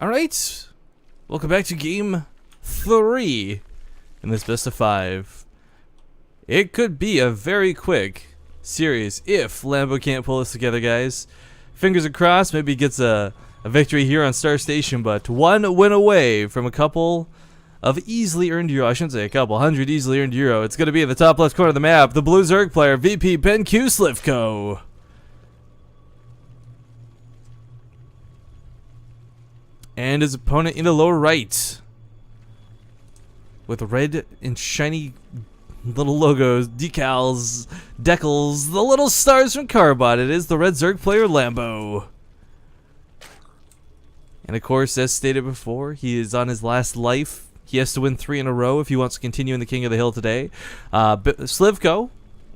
Alright, welcome back to game 3 in this best of 5. It could be a very quick series if Lambo can't pull this together, guys. Fingers are crossed, maybe he gets a victory here on Star Station, but one win away from a couple of easily earned euro. I shouldn't say a couple, 100 easily earned euro. It's going to be in the top left corner of the map, the blue Zerg player, VP Ben Q Slivko. And his opponent in the lower right with red and shiny little logos, decals, decals, the little stars from Carbot. It is the red Zerg player Lambo. And of course, as stated before, he is on his last life. He has to win 3 in a row if he wants to continue in the King of the Hill today. Slivko.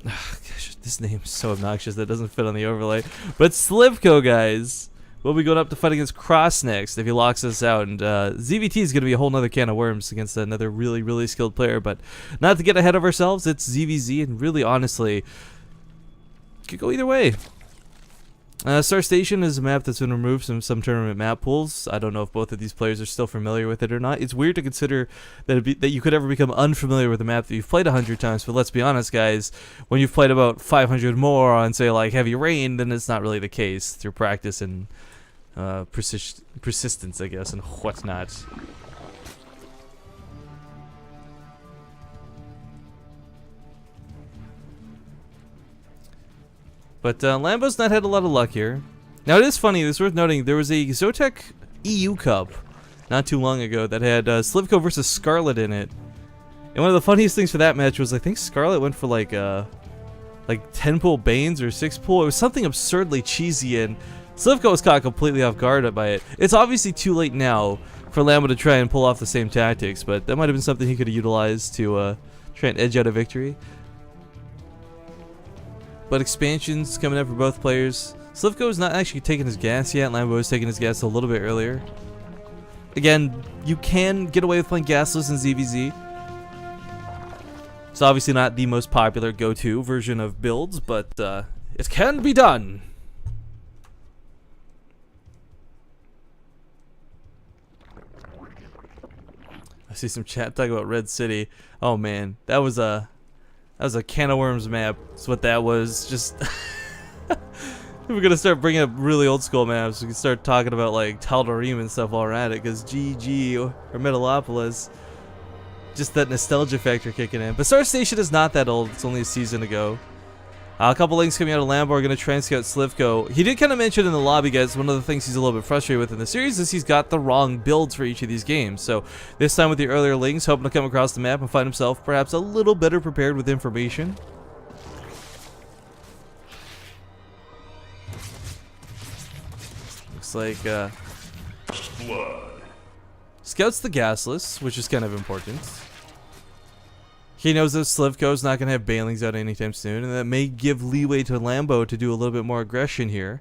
Gosh, this name is so obnoxious that it doesn't fit on the overlay. But Slivko, guys, we'll be going up to fight against Cross next if he locks us out. And ZVT is going to be a whole nother can of worms against another really, really skilled player. But not to get ahead of ourselves, it's ZVZ, and really, honestly, could go either way. Star Station is a map that's been removed from some tournament map pools. I don't know if both of these players are still familiar with it or not. It's weird to consider that you could ever become unfamiliar with a map that you've played 100 times, but let's be honest, guys, when you've played about 500 more on, say, like Heavy Rain, then it's not really the case through practice and persistence, I guess, and whatnot. But Lambo's not had a lot of luck here. Now it is funny, it's worth noting, there was a Zotac EU Cup not too long ago that had Slivko versus Scarlet in it. And one of the funniest things for that match was I think Scarlet went for like 10 pull Banes or 6 pull. It was something absurdly cheesy, and Slivko was caught completely off guard by it. It's obviously too late now for Lambo to try and pull off the same tactics, but that might have been something he could have utilized to try and edge out a victory. But expansions coming up for both players. Slivko is not actually taking his gas yet. Lambo is taking his gas a little bit earlier. Again, you can get away with playing gasless in ZVZ. It's obviously not the most popular go-to version of builds, but it can be done. I see some chat talking about Red City. Oh man, that was a can of worms map. That's what that was. Just we're gonna start bringing up really old school maps. We can start talking about like Tal'Darim and stuff while we're at it, because GG or Metalopolis, just that nostalgia factor kicking in. But Star Station is not that old. It's only a season ago. A couple links coming out of Lambo are going to try and scout Slivko. He did kind of mention in the lobby, guys, one of the things he's a little bit frustrated with in the series is he's got the wrong builds for each of these games. So this time with the earlier links, hoping to come across the map and find himself perhaps a little better prepared with information. Looks like scouts the gasless, which is kind of important. He knows that Slivko's not going to have Banelings out anytime soon, and that may give leeway to Lambo to do a little bit more aggression here.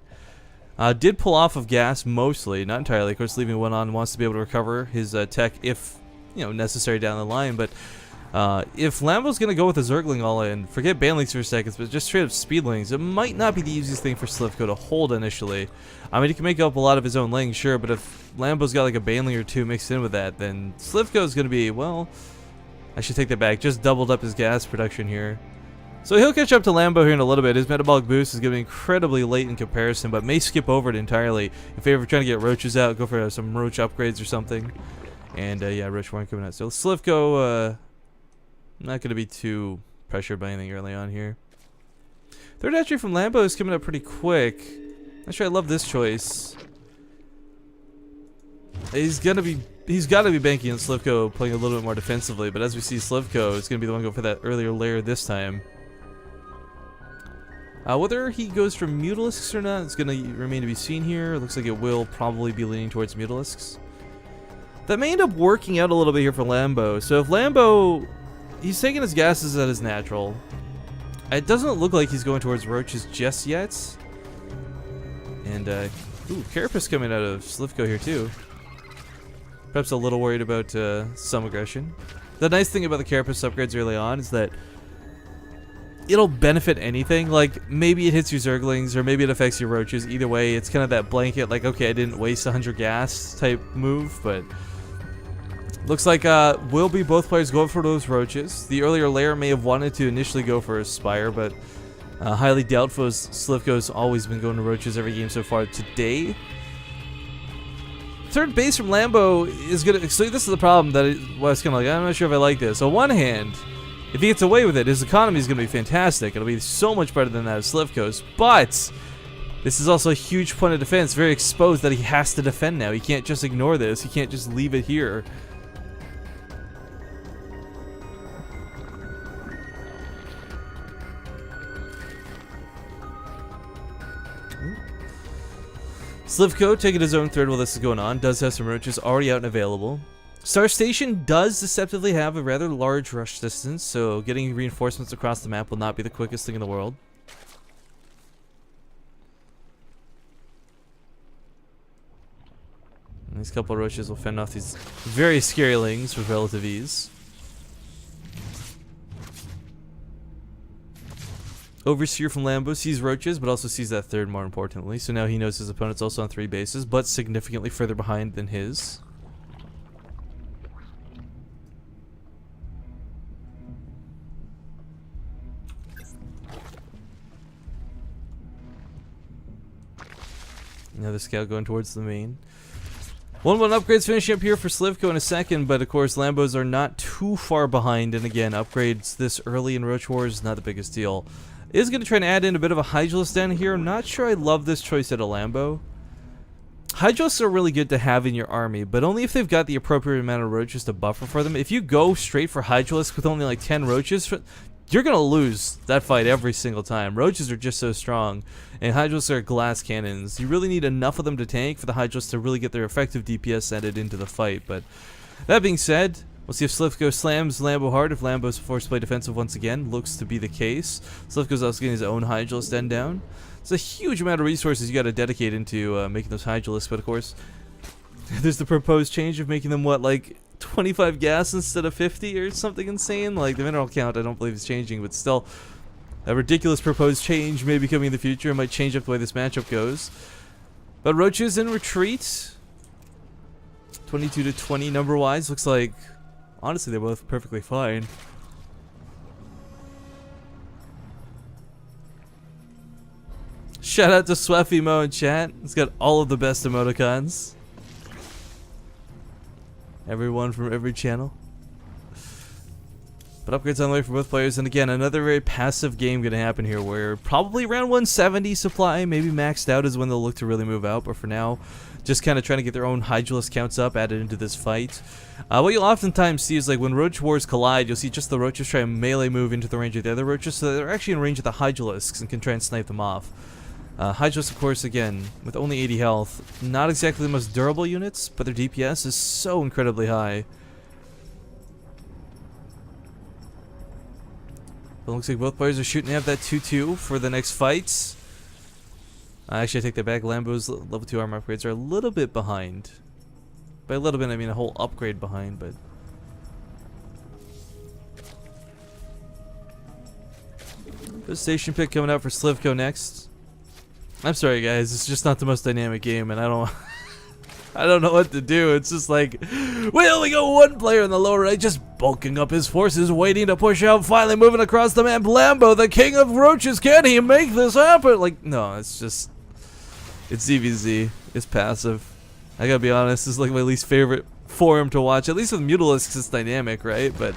Did pull off of gas mostly, not entirely. Of course, leaving one on, wants to be able to recover his tech if necessary down the line. But if Lambo's going to go with a Zergling all in, forget Banelings for a second, but just straight up Speedlings, it might not be the easiest thing for Slivko to hold initially. I mean, he can make up a lot of his own lings, sure, but if Lambo's got like a Baneling or two mixed in with that, then Slivko's going to be, well, I should take that back. Just doubled up his gas production here. So he'll catch up to Lambo here in a little bit. His metabolic boost is going to be incredibly late in comparison, but may skip over it entirely. If you're ever trying to get roaches out, go for some roach upgrades or something. And yeah, roach weren't coming out. So Slivko, not going to be too pressured by anything early on here. Third entry from Lambo is coming up pretty quick. Actually, I love this choice. He's got to be banking on Slivko playing a little bit more defensively, but as we see, Slivko is going to be the one going for that earlier layer this time. Whether he goes for Mutalisks or not, it's going to remain to be seen here. It looks like it will probably be leaning towards Mutalisks. That may end up working out a little bit here for Lambo. So if Lambo, he's taking his gases at his natural. It doesn't look like he's going towards Roaches just yet. And, ooh, Carapace coming out of Slivko here too. Perhaps a little worried about some aggression. The nice thing about the Carapace upgrades early on is that it'll benefit anything. Like, maybe it hits your Zerglings, or maybe it affects your Roaches. Either way, it's kind of that blanket, like, okay, I didn't waste 100 gas type move, but looks like will be both players going for those Roaches. The earlier layer may have wanted to initially go for a Spire, but highly doubtful, as Slivko's always been going to Roaches every game so far today. Third base from Lambo is gonna. So this is the problem that I was kind of like, I'm not sure if I like this. On one hand, if he gets away with it, his economy is gonna be fantastic. It'll be so much better than that of Slivko's. But this is also a huge point of defense, very exposed, that he has to defend now. He can't just ignore this. He can't just leave it here. Slivko taking his own third while this is going on, does have some Roaches already out and available. Star Station does deceptively have a rather large rush distance, so getting reinforcements across the map will not be the quickest thing in the world. And these couple of Roaches will fend off these very scary lings with relative ease. Overseer from Lambo sees Roaches, but also sees that third more importantly. So now he knows his opponent's also on 3 bases, but significantly further behind than his. Another scout going towards the main. 1-1 upgrades finishing up here for Slivko in a second, but of course Lambos are not too far behind, and again, upgrades this early in Roach Wars is not the biggest deal. Is going to try and add in a bit of a Hydralisk down here. I'm not sure I love this choice at a Lambo. Hydralisks are really good to have in your army, but only if they've got the appropriate amount of Roaches to buffer for them. If you go straight for Hydralisk with only like 10 Roaches, you're going to lose that fight every single time. Roaches are just so strong, and Hydralisks are glass cannons. You really need enough of them to tank for the Hydralisks to really get their effective DPS added into the fight. But that being said, we'll see if Slivko slams Lambo hard. If Lambo's forced to play defensive once again, looks to be the case. Slivko's also getting his own Hydralisk den down. It's a huge amount of resources you got to dedicate into making those Hydralisks, but of course, there's the proposed change of making them, what, like 25 gas instead of 50 or something insane? Like, the mineral count I don't believe is changing, but still, a ridiculous proposed change may be coming in the future. It might change up the way this matchup goes. But Roaches in retreat. 22 to 20 number-wise. Looks like, honestly, they're both perfectly fine. Shout out to Sweffimo in chat. It's got all of the best emoticons. Everyone from every channel. But upgrades on the way for both players. And again, another very passive game going to happen here, where probably around 170 supply, maybe maxed out, is when they'll look to really move out. But for now, just kind of trying to get their own Hydralisk counts up, added into this fight. What you'll oftentimes see is, like, when Roach Wars collide, you'll see just the Roaches try and melee move into the range of the other Roaches, so they're actually in range of the Hydralisks and can try and snipe them off. Hydralisks, of course, again, with only 80 health, not exactly the most durable units, but their DPS is so incredibly high. It looks like both players are shooting to have that 2-2 for the next fights. Actually, I take that back. Lambo's level 2 armor upgrades are a little bit behind. By a little bit, I mean a whole upgrade behind, but... The station pick coming out for Slivko next. I'm sorry, guys. It's just not the most dynamic game, and I don't... I don't know what to do. It's just like, we only got one player in the lower right, just bulking up his forces, waiting to push out, finally moving across the map. Lambo, the king of Roaches, can he make this happen? Like, no, it's just, it's ZVZ. It's passive. I gotta be honest, this is like my least favorite forum to watch. At least with Mutalisks, it's dynamic, right? But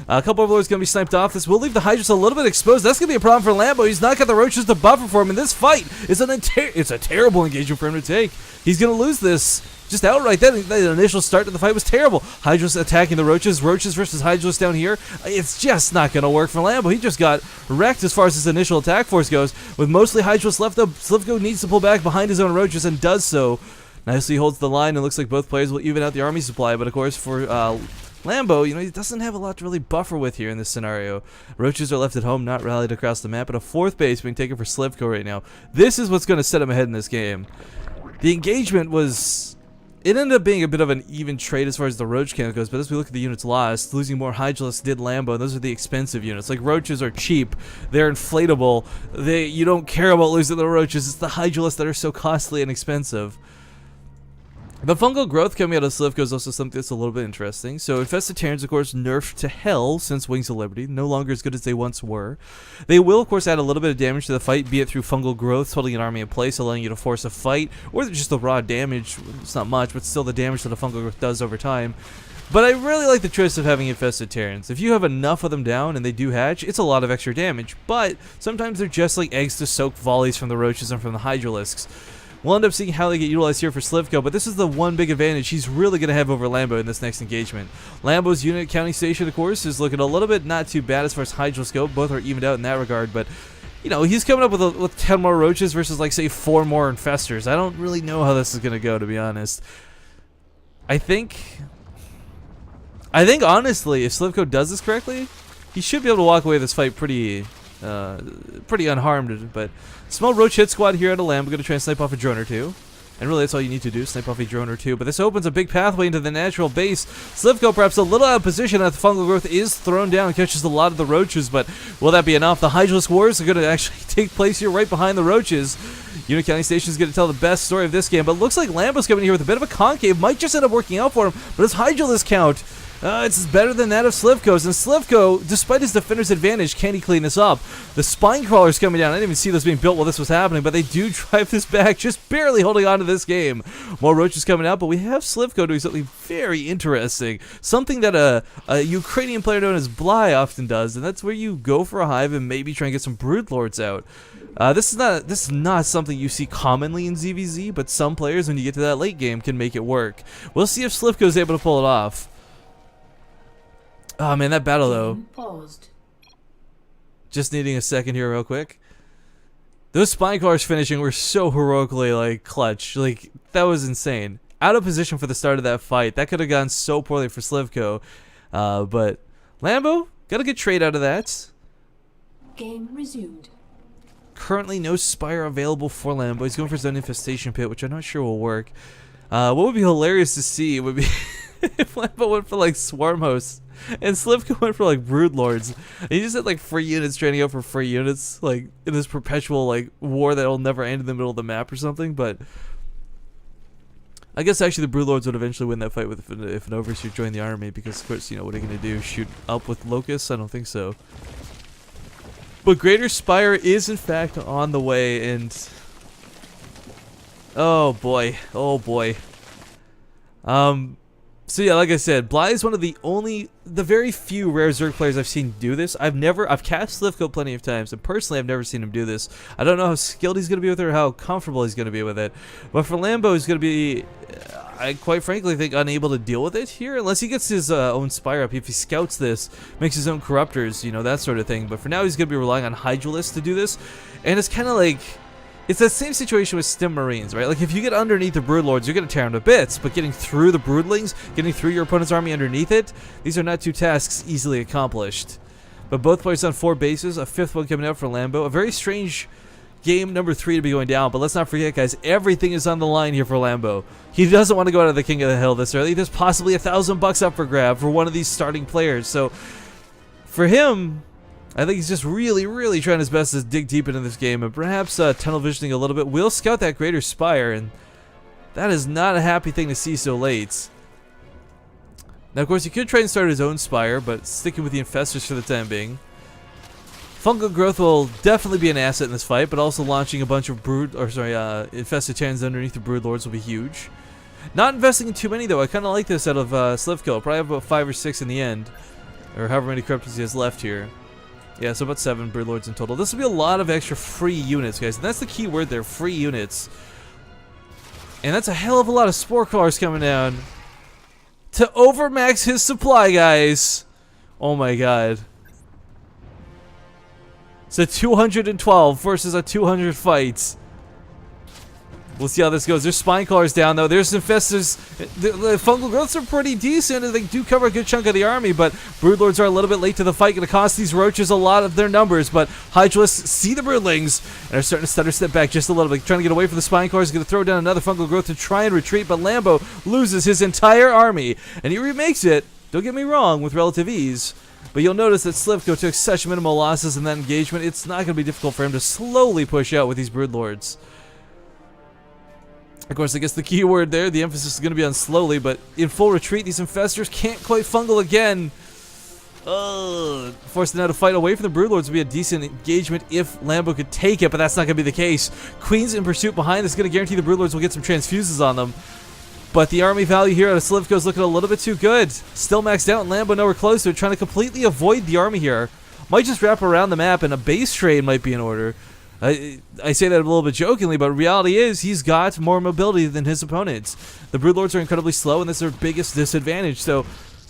a couple of Overlords gonna be sniped off. This will leave the Hydralisk a little bit exposed. That's gonna be a problem for Lambo. He's not got the Roaches to buffer for him, and this fight is it's a terrible engagement for him to take. He's gonna lose this just outright. That initial start to the fight was terrible. Hydralisk attacking the Roaches. Roaches versus Hydralisk down here. It's just not gonna work for Lambo. He just got wrecked as far as his initial attack force goes. With mostly Hydralisk left, though, Slivko needs to pull back behind his own Roaches and does so. Nicely holds the line, and looks like both players will even out the army supply. But of course, for Lambo, you know, he doesn't have a lot to really buffer with here in this scenario. Roaches are left at home, not rallied across the map, and a fourth base being taken for Slivko right now. This is what's going to set him ahead in this game. The engagement was it ended up being a bit of an even trade as far as the roach count goes, but as we look at the units lost, losing more Hydralisks did Lambo, and those are the expensive units. Like, roaches are cheap, they're inflatable, you don't care about losing the roaches, it's the Hydralisks that are so costly and expensive. The fungal growth coming out of Slivko is also something that's a little bit interesting. So Infested Terrans, of course, nerfed to hell since Wings of Liberty, no longer as good as they once were. They will, of course, add a little bit of damage to the fight, be it through fungal growth, holding an army in place, allowing you to force a fight, or just the raw damage. It's not much, but still the damage that the fungal growth does over time. But I really like the choice of having Infested Terrans. If you have enough of them down and they do hatch, it's a lot of extra damage. But sometimes they're just like eggs to soak volleys from the roaches and from the Hydralisks. We'll end up seeing how they get utilized here for Slivko, but this is the one big advantage he's really going to have over Lambo in this next engagement. Lambo's unit counting station, of course, is looking a little bit not too bad as far as Hydralisk go. Both are evened out in that regard, but, you know, he's coming up with 10 more roaches versus, like, say, 4 more infestors. I don't really know how this is going to go, to be honest. I think, honestly, if Slivko does this correctly, he should be able to walk away with this fight pretty unharmed, but small roach hit squad here at a Lamb. We're going to try and snipe off a drone or two. And really, that's all you need to do, snipe off a drone or two. But this opens a big pathway into the natural base. Slivko perhaps a little out of position as the fungal growth is thrown down and catches a lot of the roaches, but will that be enough? The Hydralisk Wars are going to actually take place here right behind the roaches. Unit Counting Station is going to tell the best story of this game, but it looks like Lambo's coming here with a bit of a concave. Might just end up working out for him, but his Hydralisk count, it's better than that of Slivko's, and Slivko, despite his defender's advantage, can he clean this up? The spine crawler's coming down. I didn't even see this being built while this was happening, but they do drive this back, just barely holding on to this game. More roaches coming out, but we have Slivko doing something very interesting. Something that a Ukrainian player known as Bly often does, and that's where you go for a hive and maybe try and get some broodlords out. This is not something you see commonly in ZVZ, but some players, when you get to that late game, can make it work. We'll see if Slivko is able to pull it off. Oh man, that battle though. Paused. Just needing a second here real quick. Those spine crawlers finishing were so heroically like clutch. Like, that was insane. Out of position for the start of that fight. That could have gone so poorly for Slivko. But Lambo got a good trade out of that. Game resumed. Currently no Spire available for Lambo. He's going for his own infestation pit, which I'm not sure will work. What would be hilarious to see would be if Lambo went for like Swarm Hosts and Slivko went for like Broodlords. And he just had like free units training out for free units, like in this perpetual like war that will never end in the middle of the map or something. But I guess actually the Broodlords would eventually win that fight with if an Overseer joined the army, because of course, you know, what are you gonna do? Shoot up with Locusts? I don't think so. But Greater Spire is in fact on the way, and oh boy, oh boy. So yeah, like I said, Bly is one of the very few rare Zerg players I've seen do this. I've cast Slivko plenty of times, and personally I've never seen him do this. I don't know how skilled he's going to be with it or how comfortable he's going to be with it. But for Lambo, he's going to be, I quite frankly think, unable to deal with it here, unless he gets his own Spire up. If he scouts this, makes his own Corruptors, you know, that sort of thing. But for now, he's going to be relying on Hydralisks to do this, and it's kind of like, it's that same situation with Stim Marines, right? Like, if you get underneath the Broodlords, you're going to tear them to bits, but getting through the Broodlings, getting through your opponent's army underneath it, these are not two tasks easily accomplished. But both players on 4 bases, a 5th one coming out for Lambo. A very strange game number 3 to be going down, but let's not forget, guys, everything is on the line here for Lambo. He doesn't want to go out of the King of the Hill this early. There's possibly $1,000 up for grab for one of these starting players. So, for him, I think he's just really, really trying his best to dig deep into this game, and perhaps tunnel visioning a little bit. We'll scout that Greater Spire, and that is not a happy thing to see so late. Now, of course, he could try and start his own Spire, but sticking with the Infestors for the time being. Fungal growth will definitely be an asset in this fight, but also launching a bunch of Infested Terrans underneath the Broodlords will be huge. Not investing in too many, though. I kind of like this out of Slivko. Probably have about 5 or 6 in the end, or however many Corruptors he has left here. Yeah, so about 7 Broodlords in total. This will be a lot of extra free units, guys. And that's the key word there, free units. And that's a hell of a lot of Spore Crawlers coming down to overmax his supply, guys. Oh my god. It's a 212 versus a 200 fight. We'll see how this goes. There's spine crawlers down, though. There's infestors. The fungal growths are pretty decent, and they do cover a good chunk of the army, but broodlords are a little bit late to the fight. Going to cost these roaches a lot of their numbers, but hydralisks see the broodlings and are starting to stutter step back just a little bit. Trying to get away from the spine crawlers. Going to throw down another fungal growth to try and retreat, but Lambo loses his entire army, and he remakes it, don't get me wrong, with relative ease. But you'll notice that Slivko took such minimal losses in that engagement, it's not going to be difficult for him to slowly push out with these broodlords. Of course, I guess the key word there, the emphasis is going to be on slowly, but in full retreat, these infestors can't quite fungal again. Forcing them now to fight away from the broodlords would be a decent engagement if Lambo could take it, but that's not going to be the case. Queen's in pursuit behind is going to guarantee the broodlords will get some transfuses on them. But the army value here out of Slivko is looking a little bit too good. Still maxed out, and Lambo nowhere close to it, trying to completely avoid the army here. Might just wrap around the map, and a base trade might be in order. I say that a little bit jokingly, but reality is he's got more mobility than his opponents. The broodlords are incredibly slow, and that's their biggest disadvantage. So,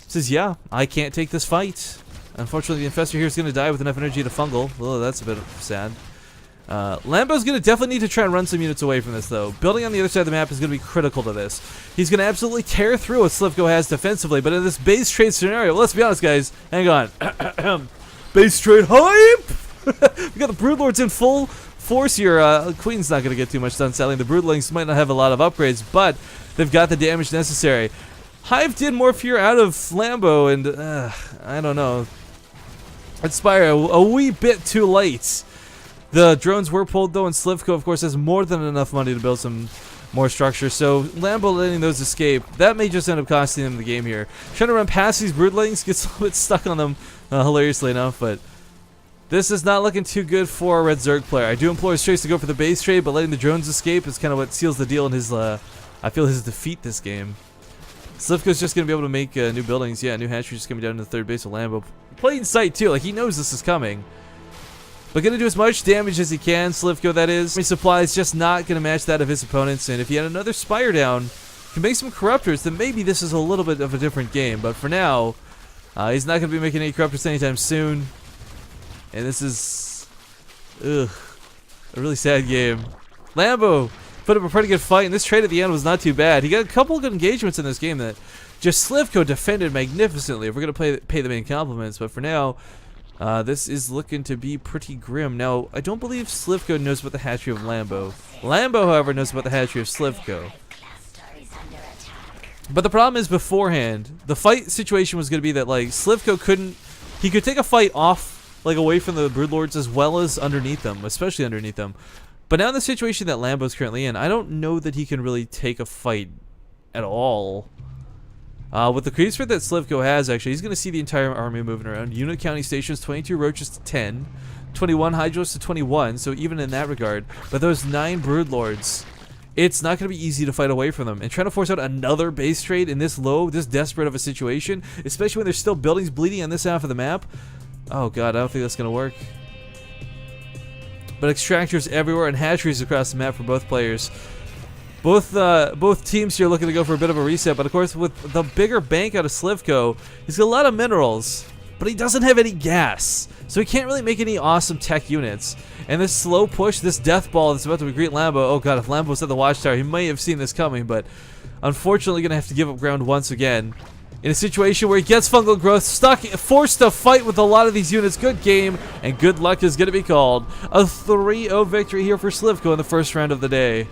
says, yeah, I can't take this fight. Unfortunately, the infestor here is going to die with enough energy to fungal. Oh, that's a bit sad. Lambo's going to definitely need to try and run some units away from this, though. Building on the other side of the map is going to be critical to this. He's going to absolutely tear through what Slivko has defensively, but in this base trade scenario, well, let's be honest, guys. Hang on. Base trade hype! We got the broodlords in full force here. Queen's not going to get too much done selling. The broodlings might not have a lot of upgrades, but they've got the damage necessary. Hive did more fear out of Lambo, and I don't know. Inspire a wee bit too late. The drones were pulled, though, and Slivko, of course, has more than enough money to build some more structure. So Lambo letting those escape, that may just end up costing him the game here. Trying to run past these broodlings, gets a little bit stuck on them, hilariously enough, but this is not looking too good for a Red Zerg player. I do implore his trades to go for the base trade, but letting the drones escape is kind of what seals the deal in his, I feel, his defeat this game. Slivko's just going to be able to make new buildings. Yeah, new hatchery just coming down to the third base of Lambo. Plain sight, too. Like, he knows this is coming. But going to do as much damage as he can, Slivko, that is. Army supply is just not going to match that of his opponents, and if he had another Spire down, can make some Corruptors, then maybe this is a little bit of a different game. But for now, he's not going to be making any Corruptors anytime soon. And this is, a really sad game. Lambo put up a pretty good fight, and this trade at the end was not too bad. He got a couple of good engagements in this game that just Slivko defended magnificently, if we're going to pay the main compliments. But for now, this is looking to be pretty grim. Now, I don't believe Slivko knows about the hatchery of Lambo. Lambo, however, knows about the hatchery of Slivko. But the problem is beforehand, the fight situation was going to be that, like, Slivko couldn't, he could take a fight off, like, away from the broodlords as well as underneath them, especially underneath them. But now in the situation that Lambo's currently in, I don't know that he can really take a fight at all. With the creep spread that Slivko has, actually, he's going to see the entire army moving around. Unit counting stations, 22 roaches to 10, 21 hydros to 21, so even in that regard. But those 9 broodlords, it's not going to be easy to fight away from them. And trying to force out another base trade in this low, this desperate of a situation, especially when there's still buildings bleeding on this half of the map, oh god, I don't think that's going to work. But extractors everywhere and hatcheries across the map for both players. Both teams here looking to go for a bit of a reset, but of course with the bigger bank out of Slivko, he's got a lot of minerals, but he doesn't have any gas, so he can't really make any awesome tech units. And this slow push, this death ball that's about to greet Lambo, oh god, if Lambo was at the watchtower, he may have seen this coming, but unfortunately gonna have to give up ground once again. In a situation where he gets fungal growth, stuck, forced to fight with a lot of these units. Good game, and good luck is going to be called. A 3-0 victory here for Slivko in the first round of the day.